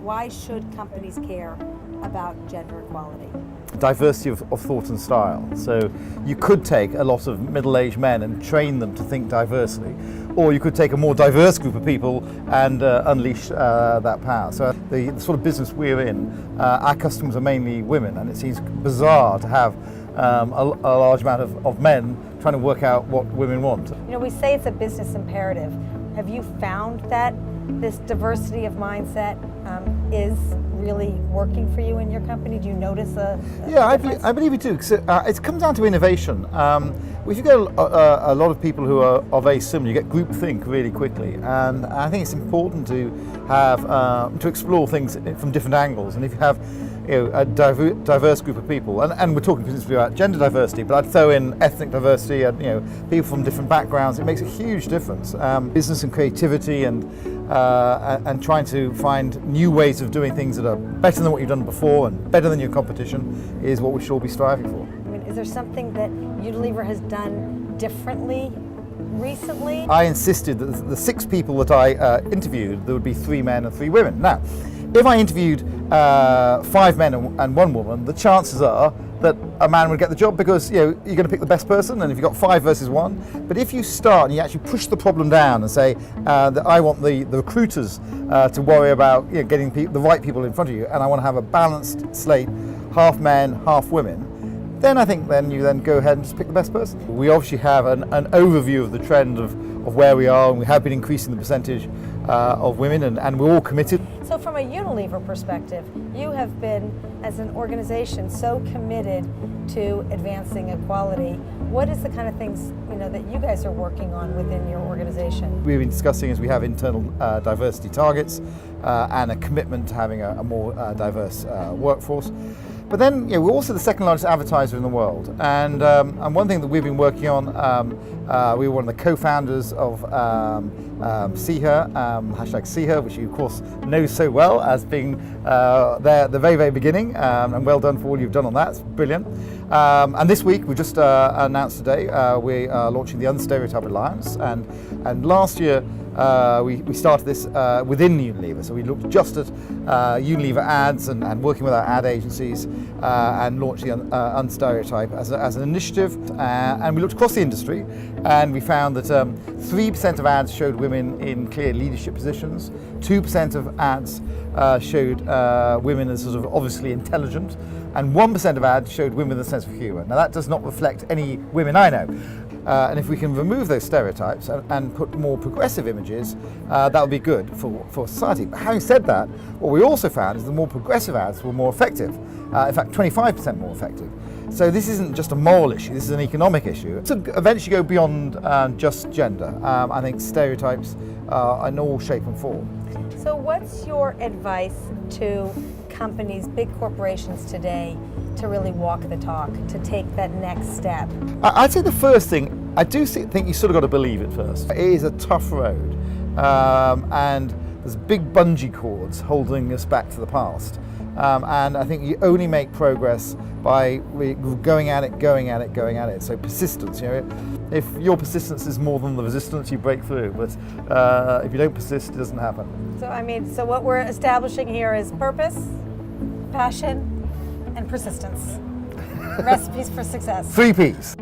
Why should companies care about gender equality? Diversity of thought and style. So you could take a lot of middle-aged men and train them to think diversely, or you could take a more diverse group of people and unleash that power. So the sort of business we're in, our customers are mainly women, and it seems bizarre to have a large amount of men trying to work out what women want. You know, we say it's a business imperative. Have you found that this diversity of mindset is really working for you in your company? Do you notice a difference? I believe it too. It comes down to innovation. If you get a lot of people who are very similar, you get groupthink really quickly, and I think it's important to have to explore things from different angles. And if you have a diverse group of people, and we're talking specifically about gender diversity, but I'd throw in ethnic diversity and people from different backgrounds. It makes a huge difference. Business and creativity and trying to find new ways of doing things that are better than what you've done before and better than your competition is what we should all be striving for. I mean, is there something that Unilever has done differently recently? I insisted that the 6 people that I interviewed, there would be 3 men and 3 women. Now, if I interviewed 5 men and 1 woman, the chances are that a man would get the job, because you're going to pick the best person, and if you've got 5 versus 1. But if you start and you actually push the problem down and say that I want the recruiters to worry about getting the right people in front of you, and I want to have a balanced slate, half men, half women, then I think you go ahead and just pick the best person. We obviously have an overview of the trend of where we are, and we have been increasing the percentage of women, and we're all committed. So from a Unilever perspective, you have been, as an organization, so committed to advancing equality. What is the kind of things that you guys are working on within your organization? We've been discussing as we have internal diversity targets and a commitment to having a more diverse workforce. But then we're also the second largest advertiser in the world, and one thing that we've been working on, we were one of the co-founders of #SeeHer, #SeeHer, which you of course know so well as being there at the very, very beginning, and well done for all you've done on that. It's brilliant. And this week we just announced today we are launching the Unstereotype Alliance, and last year we started this within Unilever. So we looked just at Unilever ads and working with our ad agencies and launched the Unstereotype as an initiative. And we looked across the industry, and we found that 3% of ads showed women in clear leadership positions, 2% of ads showed women as sort of obviously intelligent, and 1% of ads showed women with a sense of humour. Now that does not reflect any women I know. And if we can remove those stereotypes and put more progressive images, that would be good for society. But having said that, what we also found is the more progressive ads were more effective. In fact, 25% more effective. So this isn't just a moral issue, this is an economic issue. To eventually go beyond just gender, I think stereotypes are in all shape and form. So what's your advice to companies, big corporations today, to really walk the talk, to take that next step? I'd say the first thing, I do think you sort of got to believe it first. It is a tough road, and there's big bungee cords holding us back to the past. And I think you only make progress by going at it. So persistence, if your persistence is more than the resistance, you break through. But if you don't persist, it doesn't happen. So what we're establishing here is purpose, passion, and persistence. Recipes for success. 3 Ps.